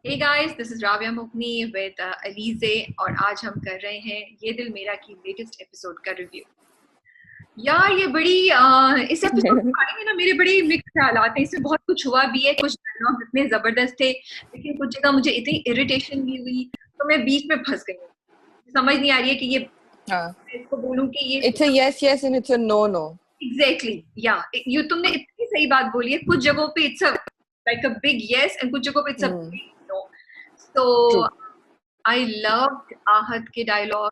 Hey guys, this is Rabia Mukni with Alize और आज हम कर रहे हैं ये दिल मेरा की लेटेस्ट एपिसोड का रिव्यू। यार ये बड़ी इस एपिसोड के बारे में ना मेरे बड़े मिक्स ख्यालात हैं। इसमें बहुत कुछ हुआ भी है, कुछ डायलॉग इतने जबरदस्त थे लेकिन कुछ जगह मुझे इतनी इरिटेशन भी हुई तो मैं बीच में फंस गई हूँ। समझ नहीं आ रही है कि ये हाँ, इसको बोलूं कि ये it's a yes and it's a no. Exactly या यू तुमने इतनी सही बात बोली है। कुछ जगहों पे it's a like a big yes and कुछ जगहों पे it's a Hmm. Big no. So True. I loved आहत के डायलॉग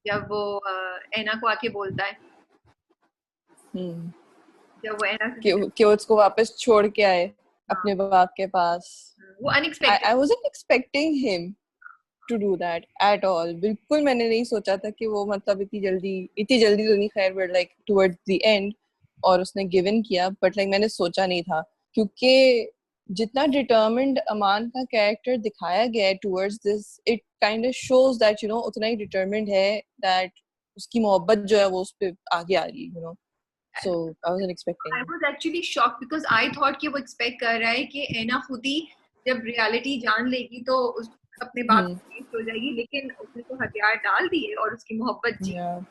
जब वो ऐना को आके बोलता है, Hmm. जब वो ऐना से कि वो उसको वापस छोड़ के आए हाँ, अपने बाप के पास. वो I unexpected. wasn't expecting him to do that at all. बिल्कुल मैंने नहीं सोचा था कि वो मतलब इतनी जल्दी तो नहीं, खैर but like towards the end और उसने गिवन किया, but like मैंने सोचा नहीं था क्योंकि जितना डिटर्मिन्ड अमान का कैरेक्टर दिखाया गया है towards this, it kind of shows that you know उतना ही डिटर्मिन्ड है, that उसकी मोहब्बत जो है वो उस पे आगे आ रही है, you know. So I wasn't expecting I it. Was actually shocked because I thought कि वो एक्सपेक्ट कर रहा है कि ऐना खुद ही जब रियलिटी जान लेगी तो उस अपने बाप Hmm. की हो जाएगी, लेकिन उसने तो हथियार डाल दिए और उसकी मोहब्बत जी। Yeah.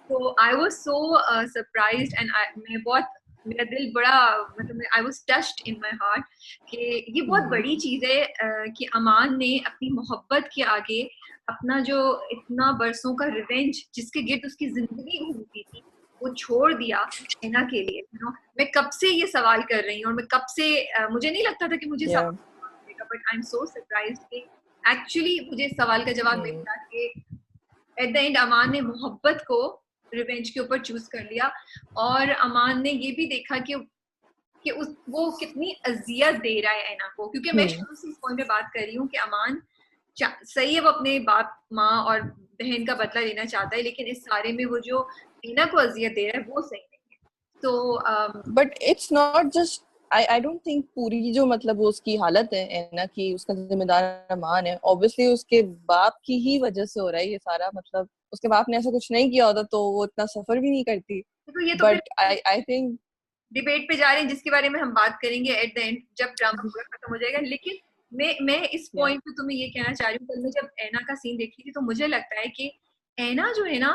तो I was so surprised and मैं बहुत, मेरा दिल बड़ा, मतलब I was touched in my heart कि ये बहुत Hmm. बड़ी चीज है कि अमान ने अपनी मोहब्बत के आगे अपना जो इतना बरसों का रिवेंज जिसके गिर्द उसकी जिंदगी घूमती थी वो छोड़ दिया ऐना के लिए। यू नो मैं कब से ये सवाल कर रही हूँ और मैं कब से मुझे नहीं लगता था कि मुझे Yeah. सवाल मिलेगा, but I am so surprised कि एक्चुअली मुझे इस सवाल का जवाब मिल Hmm. गया कि एट द एंड अमान ने मोहब्बत को रिवेंज के ऊपर चूज कर लिया। और अमान ने ये भी देखा कि उस वो कितनी अजियत दे रहा है ऐना को, क्योंकि मैं Hmm. शुरू से इस पॉइंट पे बात कर रही हूँ कि अमान सही है, वो अपने बाप माँ और बहन का बदला लेना चाहता है, लेकिन इस सारे में वो जो ऐना को अजियत दे रहा है वो सही नहीं है। तो but it's not just, I don't think पूरी जो मतलब वो उसकी हालत है ना कि उसका जिम्मेदार अमान है, ऑब्वियसली उसके बाप की ही वजह से हो रहा है ये सारा, मतलब उसके बाप ने ऐसा कुछ नहीं किया होता तो वो इतना सफर भी नहीं करती. ये तो फिर बट आई थिंक डिबेट पे जा रहे हैं जिसके बारे में हम बात करेंगे एट द एंड जब ड्रामा पूरा खत्म हो जाएगा। लेकिन मैं इस या पॉइंट पे तुम्हें ये कहना चाह रही हूँ, कल मैं जब ऐना का सीन देख रही थी तो मुझे लगता है कि ऐना जो है ना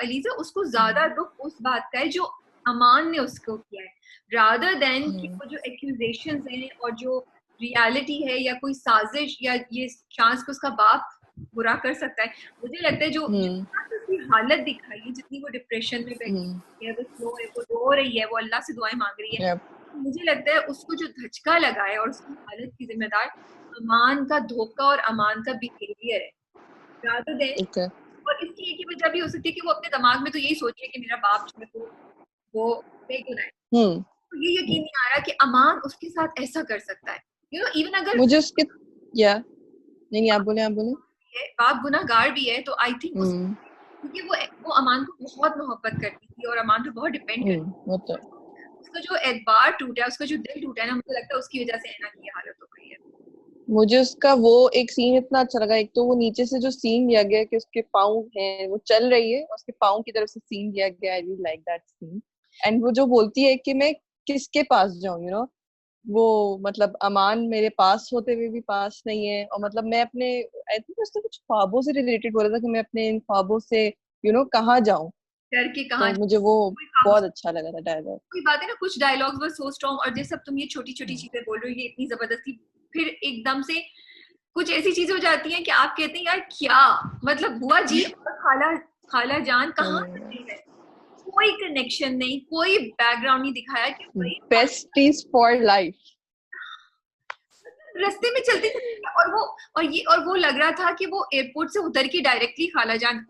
अलीजा, उसको ज्यादा दुख उस बात का है जो अमान ने उसको किया है, रादर देन कि वो जो एक्यूजेशन हैं और जो रियलिटी है या कोई साजिश या ये चांस कि उसका बाप बुरा कर सकता है। मुझे लगता है जो जितना भी उसकी हालत दिखाई है, जितनी वो डिप्रेशन में बैठी है, वो स्लो है, वो रो रही है, वो अल्लाह से दुआएं मांग रही है, या मुझे लगता है उसको जो धचका लगा है और उसकी हालत की जिम्मेदार अमान का धोखा और अमान का बिहेवियर है, rather than। ओके. और इसकी एक ही वजह भी हो सकती है कि वो अपने दिमाग में तो यही सोच रही है कि मेरा बाप जो है वो बेगुनाह है। हम्म. तो ये यकीन नहीं आ रहा कि अमान उसके साथ ऐसा कर सकता है। यू नो इवन अगर मुझे उसके, या नहीं नहीं, आप बोले. बाप गुनाहगार भी है तो आई थिंक उस, हम्म. क्योंकि वो अमान को बहुत मोहब्बत करती थी और अमान पे बहुत डिपेंड करती वो तो थी। उसका जो एतबार टूटा है, उसका जो दिल टूटा है ना, मुझे लगता है उसकी वजह से ऐना की ये हालत हो गई है। मुझे उसका वो एक सीन इतना अच्छा लगा. एक तो वो नीचे से जो सीन लिया गया कि उसके पाँव हैं, वो चल रही है, उसके पाँव की तरफ से सीन लिया गया. I really like that scene. And वो जो बोलती है कि मैं किसके पास जाऊं, यू नो, वो मतलब अमान मेरे पास होते हुए भी पास नहीं है, और मतलब मैं अपने, आई थिंक उसने कुछ ख्वाबों से रिलेटेड बोला था कि मैं अपने इन ख्वाबों से यू नो कहाँ जाऊं. डर के कहाँ तो मुझे वो कोई काम, बहुत अच्छा लगा था डायलॉग. कोई बात है ना, कुछ डायलॉग्स वर सो स्ट्रॉन्ग और जैसे अब तुम ये छोटी छोटी हम्म. चीजें बोल रहे हो ये इतनी जबरदस्ती, फिर एकदम से कुछ ऐसी चीजें हो जाती हैं कि आप कहते हैं यार क्या, मतलब बुआ जी और खाला खाला जान कहाँ चले गए, कोई कनेक्शन नहीं, कोई बैकग्राउंड नहीं दिखाया कि भाई बेस्टीज फॉर लाइफ. रास्ते में चलते चलते और वो और वो लग रहा था कि वो एयरपोर्ट से उतर के डायरेक्टली खाला जान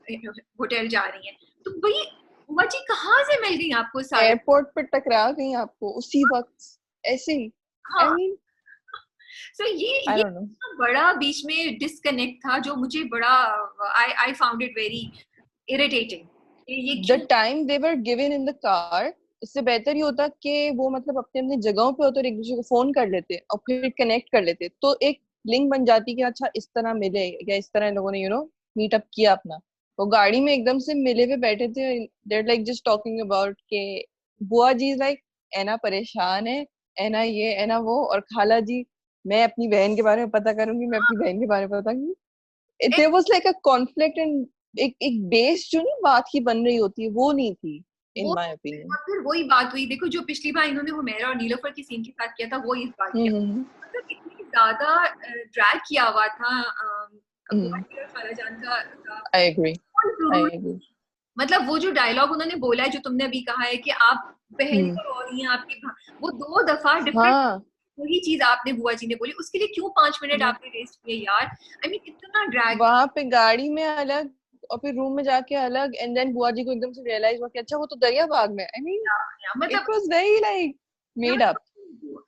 होटल जा रही हैं। तो भाई बुआ जी कहाँ से मिल गई आपको सारे। एयरपोर्ट पे टकरा गई आपको उसी वक्त, ऐसे ही. आई हाँ, मीन, सो आई ये डोंट नो. बड़ा बीच में डिस्कनेक्ट था जो मुझे बड़ा, I found it very irritating. ये द क्यों। Time they were given in the car, इससे बेहतर ही होता कि वो मतलब अपने अपने जगहों पे होते और एक दूसरे को फोन कर लेते और फिर कनेक्ट कर लेते, तो एक लिंक बन जाती कि अच्छा इस तरह मिले या इस तरह इन लोगों ने यू नो मीट अप किया अपना. वो गाड़ी में एकदम से मिले हुए बैठे थे, देर लाइक जस्ट टॉकिंग अबाउट के बुआ जी लाइक, ऐना परेशान है, ऐना ये ऐना वो, और खाला जी मैं अपनी बहन के बारे में पता करूंगी, मैं अपनी बहन के बारे में पता करूंगी। There was like a conflict and एक एक बेस जो नहीं बात की बन रही होती है वो नहीं थी इन वो माय ओपिनियन। और फिर वही बात हुई, देखो जो पिछली बार इन्होंने हुमैरा और नीलोफर की सीन के साथ किया था वो इस बार किया, हम्म मतलब इतनी ज्यादा ड्रैग किया हुआ था बुआ हम्म जी और खालाजान का आई एग्री, आई जरूर। एग्री। मतलब वो जो डायलॉग उन्होंने बोला है जो तुमने अभी कहा है कि आप बहन हम्म, को रो रही हैं आपकी वो 2 दफा डिफरेंट, हाँ वही चीज आपने बुआ जी ने बोली, उसके लिए क्यों 5 मिनट yeah. आपने वेस्ट किए यार? आई मीन इतना ड्रैग। वहां पे गाड़ी में अलग और फिर रूम में जाके अलग, एंड देन बुआ जी को एकदम से रियलाइज हुआ कि अच्छा वो तो दरिया बाग में, आई मीन मतलब it was very like made up.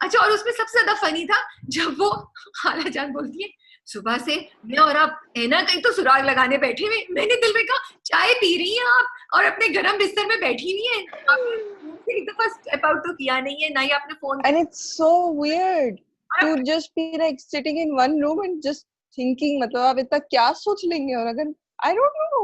अच्छा, और उसमें सबसे ज्यादा फनी था जब वो खालाजान बोलती है सुबह से मैं और आप है ना कहीं तो सुराग लगाने बैठे हुए, मैंने दिल में कहा चाय पी रही हैं आप और अपने गरम बिस्तर में बैठी हुई हैं, आपने रूम से एक दफा स्टेप आउट तो किया नहीं है, ना ही आपने फोन And किया it's so weird और to आप just be like sitting in one room and just thinking, मतलब आप इतना क्या सोच लेंगे, और अगर I don't know,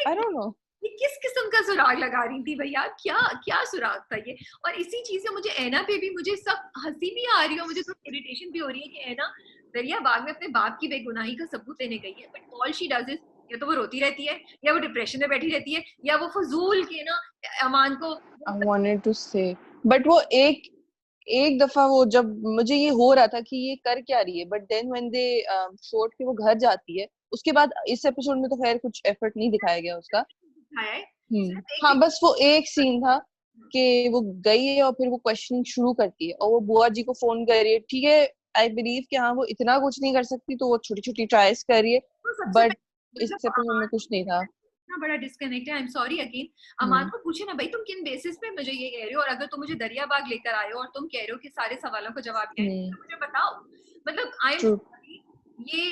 I don't know. ये किस किस्म का सुराग लगा रही थी भैया, क्या क्या सुराग था ये? और इसी चीज से मुझे ऐना पे भी मुझे सब हंसी भी आ रही है, मुझे थोड़ी इरिटेशन भी हो रही है कि ऐना दरिया बाग में अपने बाप की बेगुनाही का सबूत देने गई है, but all she does is या तो वो रोती रहती है या वो डिप्रेशन में बैठी रहती है या वो फजूल के ना अमान को I wanted to say, but वो एक एक दफा वो जब मुझे ये हो रहा था कि ये कर क्या रही है, but then when they shot के वो घर जाती है, उसके बाद इस एपिसोड में तो खैर कुछ एफर्ट नहीं दिखाया गया उसका। दिखाया है, सिर्फ एक हाँ बस वो एक सीन था कि वो गई है और फिर वो क्वेश्चनिंग शुरू करती है और वो बुआ जी को फोन कर रही है, ठीक है आई बिलीव कि हाँ वो इतना कुछ नहीं कर सकती तो वो छोटी छोटी ट्राइज कर रही है, तो सबसे बट पहले इस मतलब एपिसोड में अमान कुछ नहीं था। इतना बड़ा डिस्कनेक्ट है, आई एम सॉरी अगेन। अमान हम्म को पूछे ना भाई तुम किन बेसिस पे मुझे ये कह रहे हो, और अगर तुम मुझे दरिया बाग लेकर आए हो और तुम कह रहे हो कि सारे सवालों का जवाब क्या है तो मुझे बताओ। मतलब आई एम ट्रू। सॉरी ये,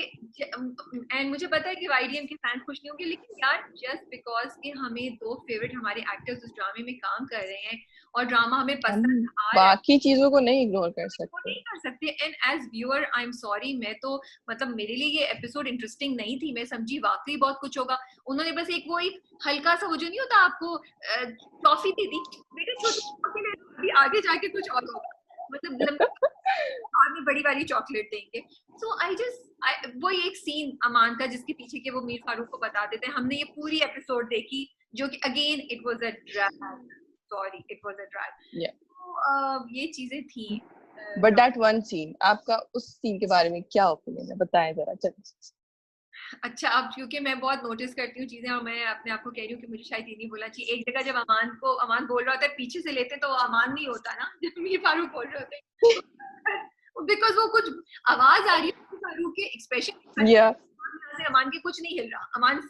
एंड मुझे पता है कि वाईडीएम के फैंस खुश नहीं होंगे, लेकिन यार जस्ट बिकॉज कि हमें 2 फेवरेट हमारे एक्टर्स उस ड्रामे में काम कर रहे हैं और ड्रामा हमें हम पसंद आ रहा है बाकी चीजों को नहीं इग्नोर कर वो सकते। नहीं कर सकते। And as viewer I am sorry, मैं तो मतलब मेरे लिए ये एपिसोड इंटरेस्टिंग नहीं थी, मैं समझी वाकई बहुत कुछ होगा। उन्होंने बस एक वो एक हल्का सा वो जो नहीं होता आपको टॉफी दी थी बेटे छोटी टॉफी ले लो, अभी आगे जाके कुछ और होगा, मतलब बाद में बड़ी वाली चॉकलेट देंगे। सो आई जस्ट वो एक सीन अमान का जिसके पीछे के वो मीर फारूक को बता देते हैं, हमने ये पूरी एपिसोड देखी जो कि again it was a drag, sorry it was a drag. या तो ये चीजें थी बट दैट वन सीन, आपका उस सीन के बारे में क्या ओपिनियन है, बताएं जरा चलिए। अच्छा अब क्योंकि मैं बहुत नोटिस करती हूँ चीजें और मैं अपने आप को कह रही हूँ कि मुझे शायद ये नहीं बोलना चाहिए, एक जगह जब अमान बोल रहा होता है पीछे से लेते तो वो अमान नहीं होता ना जब मीर फारूक बोल रहे होते हैं, बिकॉज वो कुछ आवाज आ रही है मीर फारूक के एक्सप्रेशन या से अमान के कुछ नहीं हिल रहा, अमान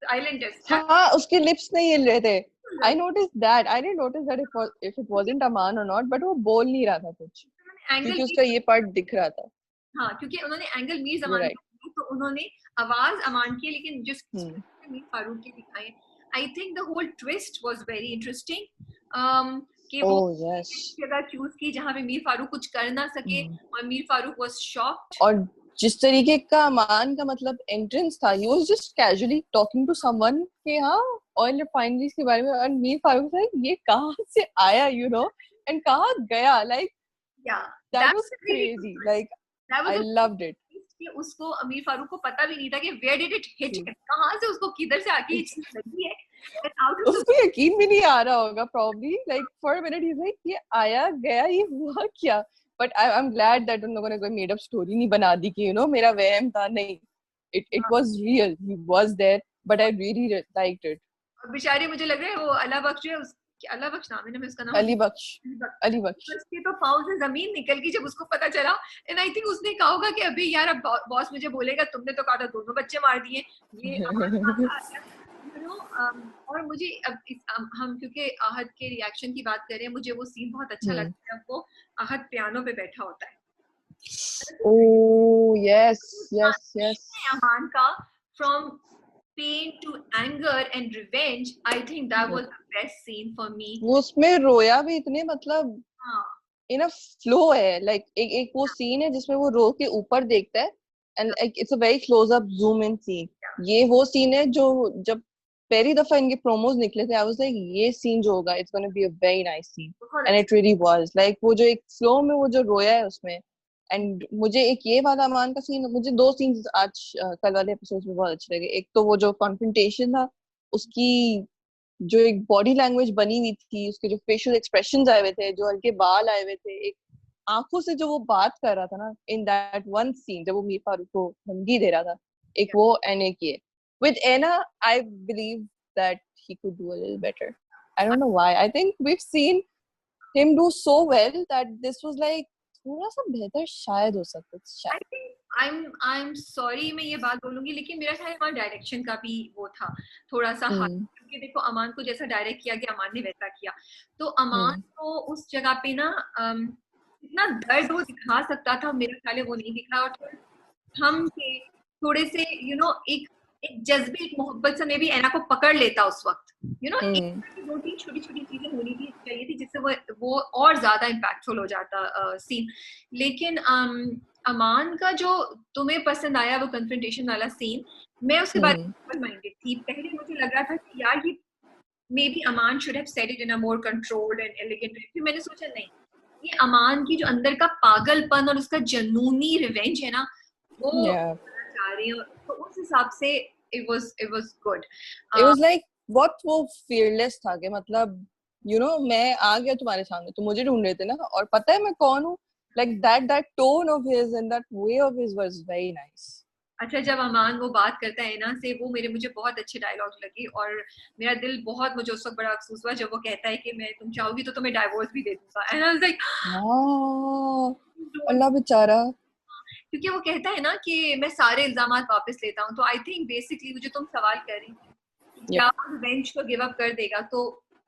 साइलेंट है हाँ उसके लिप्स नहीं हिल रहे थे। I notice that, I didn't notice that if it wasn't Aman और नॉट, बट वो बोल नहीं रहा था कुछ एंगल क्योंकि उसका ये पार्ट दिख रहा था। हाँ क्योंकि उन्होंने angle Mir you Zaman right. का तो उन्होंने आवाज अमान की है, लेकिन जिस हम्म मीर फारूक की दिखाई है, I think the whole twist was very interesting कि वो ओह यस। जगह चूज की जहां पे मीर फारूक कुछ कर ना सके और मीर फारूक वाज शॉक्ड। और जिस तरीके का अमान का मतलब एंट्रेंस था, he was just casually talking to someone कि हाँ ऑयल रिफाइनरीज के बारे में, और मीर फारूक था ये कहाँ से आया यू नो एंड कहाँ गया, लाइक या that was that's really crazy, like that was I loved it. कि उसको अमीर फारूक को पता भी नहीं था कि where did it hit, true. कहाँ से उसको किधर से आके ये चीज लगी है, एंड आउट ऑफ द उसको यकीन भी नहीं आ रहा होगा probably, like for a minute he's like ये आया गया ये हुआ क्या, but I'm glad that उन लोगों ने कोई made up story नहीं बना दी कि you know मेरा वहम था, नहीं, it was real, he was there, but I really liked it. और बेचारी मुझे लग रहा है वो अल्लाह बख्श जो है अल्लाह बख्श नाम है ना, मैं उसका नाम अली बख्श, अली बख्श। उसके तो पाँव से जमीन निकल गई जब उसको पता चला, एंड आई थिंक उसने कहा होगा कि अभी यार अब बॉस मुझे बोलेगा तुमने तो कहा था दोनों बच्चे मार दिए, ये हमारे साथ आ गया यू नो। और मुझे अब हम क्योंकि आहत के रिएक्शन की बात कर रहे हैं, मुझे वो सीन बहुत अच्छा लगता है जब वो आहत पियानो पे बैठा होता है। oh yes yes yes। अमान का from pain to anger and revenge, I think that was the best scene for me. वो उसमें रोया भी इतने मतलब हाँ इन अ फ्लो है, लाइक एक एक वो सीन है जिसमें वो रो के ऊपर देखता है and like it's a very close up zoom in scene. ये वो सीन है जो जब पहली दफा इनके प्रोमोज निकले थे आई वाज लाइक ये सीन जो होगा it's gonna be a very nice scene, बहुत एंड अच्छा। इट रियली वाज, लाइक वो जो एक फ्लो में वो जो रोया है उसमें, एंड मुझे एक ये वाला अमान का सीन, मुझे दो सीन्स आज कल वाले एपिसोड में बहुत अच्छे लगे। एक तो वो जो कॉन्फ्रंटेशन था, उसकी जो एक बॉडी लैंग्वेज बनी हुई थी, उसके जो फेशियल एक्सप्रेशंस आए हुए थे, जो हल्के बाल आए हुए थे, एक आंखों से जो वो बात कर रहा था ना इन दैट वन सीन, जब वो मीर फारूक को धमकी दे रहा था, एक वो एंड एक ये विद एना, I believe that he could do a little better. I don't know why, I think we have seen him do so well that this was like थोड़ा सा बेहतर शायद हो सकता है I शायद। think I'm sorry मैं ये बात बोलूंगी, लेकिन मेरा ख्याल हमारा डायरेक्शन का भी वो था थोड़ा सा हाथ, हम्म क्योंकि देखो अमान को जैसा डायरेक्ट किया गया अमान ने वैसा किया, तो अमान हम्म को उस जगह पे ना इतना दर्द वो दिखा सकता था, मेरा ख्याल है वो नहीं दिखा, और थोड़े हम थे थोड़े से एक एक जज्बे, एक मोहब्बत से मैं भी ऐना को पकड़ लेता उस वक्त, एक हम्म दो तीन छोटी छोटी चीजें होनी थी चाहिए थी जिससे वो और ज्यादा इम्पैक्टफुल हो जाता सीन। लेकिन अमान का जो तुम्हें पसंद आया वो कन्फ्रंटेशन वाला सीन, मैं उसके बारे हम्म में माइंडेड थी। पहले मुझे लग रहा था कि यार ये may be Aman should have said it in a more controlled and elegant way, फिर मैंने सोचा नहीं, ये अमान की जो अंदर का पागलपन और उसका जनूनी रिवेंज है ना, वो yeah, चाह रही हूँ, तो उस हिसाब से it was good। it was like what वो fearless था कि मतलब मैं आ गया तुम्हारे सामने, तुम मुझे ढूंढ रहे थे ना, और पता है मैं कौन हूँ, like that tone of his and that way of his was very nice। अच्छा, जब अमान वो बात करता है ना से, वो मुझे बहुत अच्छे डायलॉग लगे, और मेरा दिल बहुत, मुझे उस वक्त बड़ा अफसोस हुआ जब वो कहता है कि मैं, तुम चाहोगी तो तुम्हें डाइवोर्स भी दे दूंगा, एंड आई वाज लाइक हाँ, अल्लाह बेचारा। क्योंकि वो कहता है ना कि मैं सारे इल्जाम वापस लेता हूँ, तो आई थिंक बेसिकली जो तुम सवाल कर रही थी कि yep क्या वो रिवेंज को गिव अप कर देगा, तो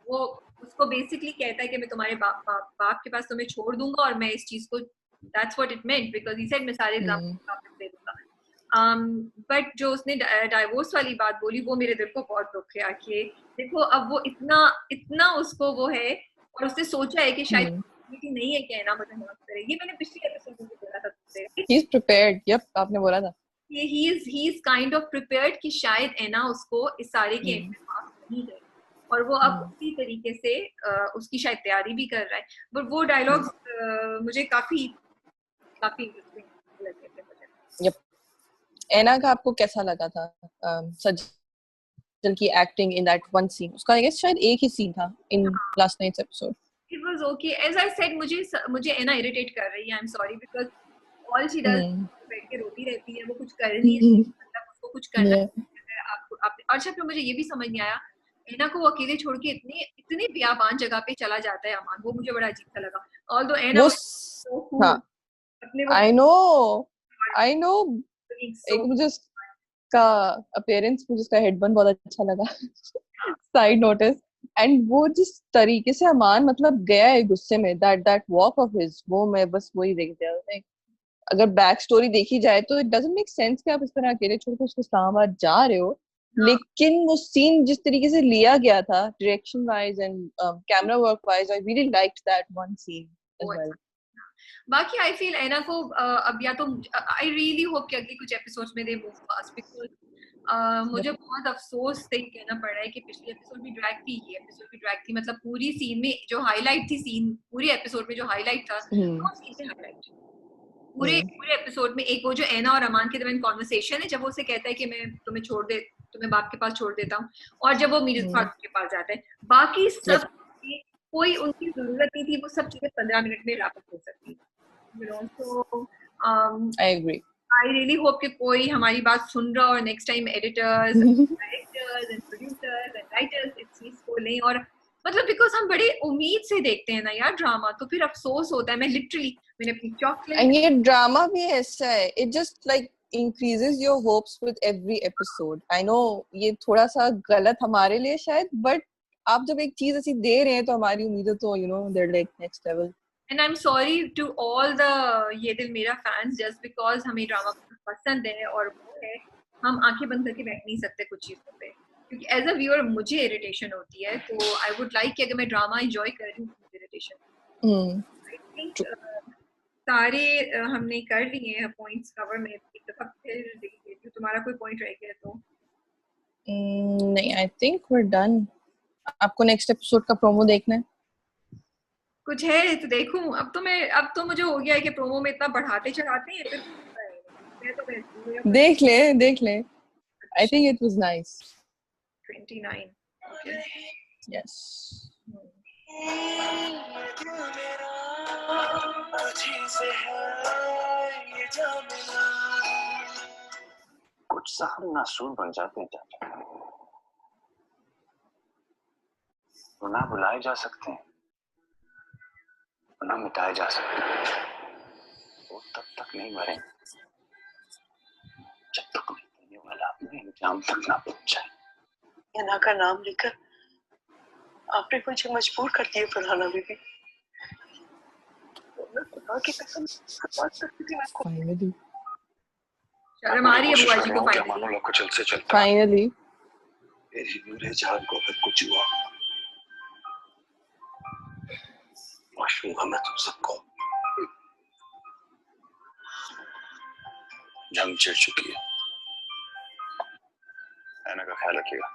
वो उसको बेसिकली कहता है कि मैं तुम्हारे बाप के पास तुम्हें छोड़ दूंगा, और मैं इस चीज को, that's what it meant, because he said मैं सारे इल्जाम हम्म वापस ले लूंगा। बट जो उसने डाइवोर्स वाली बात बोली, वो मेरे दिल को बहुत दुख गया कि देखो अब वो इतना इतना उसको वो है, और उसने सोचा है कि शायद हम्म opportunity नहीं है कि है ना मुझे माफ करे, ये मैंने पिछले एपिसोड में भी बोला था तुमसे, he's prepared, yep आपने बोला था। कि he is kind of prepared कि शायद एना उसको इस सारे के एंड हम्म में माफ नहीं करे, और वो अब हम्म उसी तरीके से उसकी शायद तैयारी भी कर रहा है। बट वो डायलॉग्स मुझे काफी काफी इंटरेस्टिंग लगे थे मुझे। yep एना का आपको कैसा लगा था? सज्जल की acting in that one scene, उसका आई गेस शायद एक ही सीन था in last night's episode. It was okay, as I said मुझे एना इरिटेट कर रही है, I am sorry, because all she does hmm बैठ के रोती रहती है, वो कुछ कर नहीं रही, मतलब उसको कुछ करना yeah है। आपको आप अच्छा, फिर मुझे ये भी समझ नहीं आया, एना को वो अकेले छोड़ के इतने इतने बियाबान जगह पे चला जाता है अमान, वो मुझे बड़ा अजीब सा लगा। ऑल्दो एना वो वाज सो कूल, हाँ अपने वो आई नो एक सो मुझे उसका अपीयरेंस, मुझे उसका हेडबैंड बहुत अच्छा लगा। साइड नोटिस, एंड वो जिस तरीके से अमान मतलब गया है गुस्से में, दैट वॉक ऑफ हिज, वो मैं बस वही देख दिया। Like, अगर बैक स्टोरी देखी जाए तो इट डजंट मेक सेंस कि आप इस तरह अकेले छोड़ के उसके इस्लामाबाद जा रहे हो, लेकिन वो सीन जिस तरीके से लिया गया था direction wise and camera work wise, I really liked that one scene as well. बाकी आई फील एना को अब या तो आई रियली होप कि अगली कुछ एपिसोड्स में दे मूव फास्ट, बिकॉज मुझे बहुत अफसोस से कहना पड़ रहा है कि पिछली एपिसोड भी ड्रैग थी, ये एपिसोड भी ड्रैग थी, मतलब पूरी सीन में जो हाईलाइट थी, सीन पूरे एपिसोड में जो हाईलाइट था, हम्म वो सीन से हाईलाइट पूरे पूरे एपिसोड में, एक वो जो एना और अमान के दरमियान कॉन्वर्सेशन है, जब वो उसे कहता है कि मैं तुम्हें बाप के पास छोड़ देता हूँ, और जब वो मीर हम्म फारूक के पास जाता है, बाकी yep सब कोई उनकी जरूरत नहीं थी, वो सब चीजें 15 मिनट में रैप अप हो सकती, so I agree। I really hope कि कोई हमारी बात सुन रहा, और next time editors, directors and producers and writers इस चीज को लें, और मतलब बिकॉज हम बड़े उम्मीद से देखते हैं ना यार ड्रामा, तो फिर अफसोस होता है। मैंने अपनी चॉकलेट, And ये ड्रामा भी ऐसा है, it just like increases your hopes with every episode। I know ये थोड़ा सा गलत हमारे लिए शायद, but आप जब एक चीज ऐसी दे रहे हैं तो हमारी उम्मीदें तो they're like next level। And I am sorry to all the ये Dil Mera fans, just because हमें ड्रामा पसंद है, और वो है हम आंखें बंद करके बैठ नहीं सकते कुछ चीजों पे, क्योंकि एज अ व्यूअर मुझे इरिटेशन होती है, तो आई वुड लाइक कि अगर मैं ड्रामा एंजॉय कर रही हूँ तो इरिटेशन, आई थिंक True। सारे हमने कर लिए हैं पॉइंट्स कवर। मैं एक दफा फिर देख लेती हूँ, तुम्हारा कोई पॉइंट रह गया तो। नहीं, I think we're done। आपको नेक्स्ट एपिसोड का प्रोमो देखना है? कुछ है तो देखूं। अब तो मुझे हो गया है कि प्रोमो में इतना बढ़ाते चढ़ाते हैं, फिर मैं तो वैसे देख ले I think it was nice. 29 okay. Yes. कुछ साहब नासूर बन जाते हैं चाचा, वो ना बुलाए जा सकते हैं, वो ना मिटाए जा सकते हैं, वो तब तक नहीं मरे जब तक देने वाला अपने इंजाम तक ना पहुंच जाए। याना का नाम लेकर आपने मुझे मजबूर कर दिया फरहाना बीबी। खुदा की कसम बात करती थी आपको। Finally. शर्म आ रही है बुआ जी को क्या फाइनली। मानो कुछ चलते चलता Finally. मेरी नूरे जान को अगर कुछ हुआ, माशूम मैं तुम सबको। जंग छिड़ चुकी है, ऐना का ख्याल रखिएगा।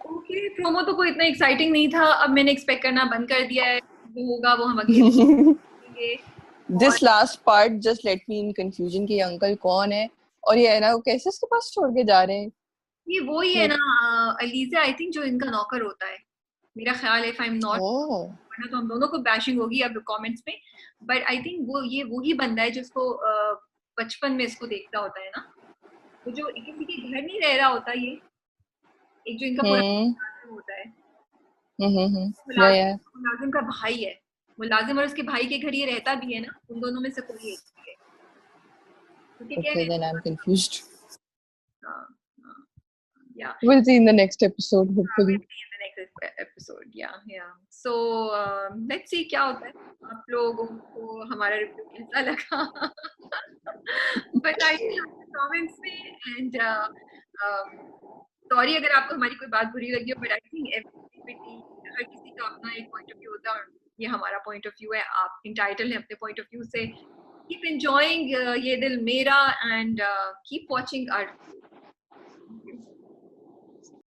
ओके, प्रोमो तो कोई इतना एक्साइटिंग नहीं था। अब मैंने एक्सपेक्ट करना बंद कर दिया है, जो होगा वो हम अगले देखेंगे। This last part just let me in confusion कि ये अंकल कौन है और ये ऐना को कैसे उसके पास छोड़ के जा रहे हैं। ये वो ही है ना अलीज़ा, आई थिंक, जो इनका नौकर होता है, मेरा ख्याल है, इफ आई एम नॉट, वरना तो हम दोनों को बैशिंग होगी अब कमेंट्स में। बट आई थिंक वो ही बंदा है जिसको बचपन में इसको देखता होता है ना, वो जो किसी के घर नहीं रह रहा होता, ये एक जो इनका पूरा होता है, मुलाजिम का भाई है। मुलाजिम और उसके भाई के घर ये रहता भी है ना, उन दोनों में से कोई एक है। Okay, then I'm confused. Yeah. We'll see in the next episode, hopefully. We'll see in the next episode. Yeah. So let's see क्या होता है। आप लोगों को हमारा रिव्यू कैसा लगा बताइए कमेंट्स में। एंड सॉरी अगर आपको हमारी कोई बात बुरी लगी हो, बट आई थिंक एवरीबॉडी, हर किसी का अपना एक पॉइंट ऑफ व्यू होता है और ये हमारा पॉइंट ऑफ व्यू है। आप इंटाइटल हैं अपने पॉइंट ऑफ व्यू से। कीप एंजॉयिंग ये दिल मेरा एंड कीप वॉचिंग आवर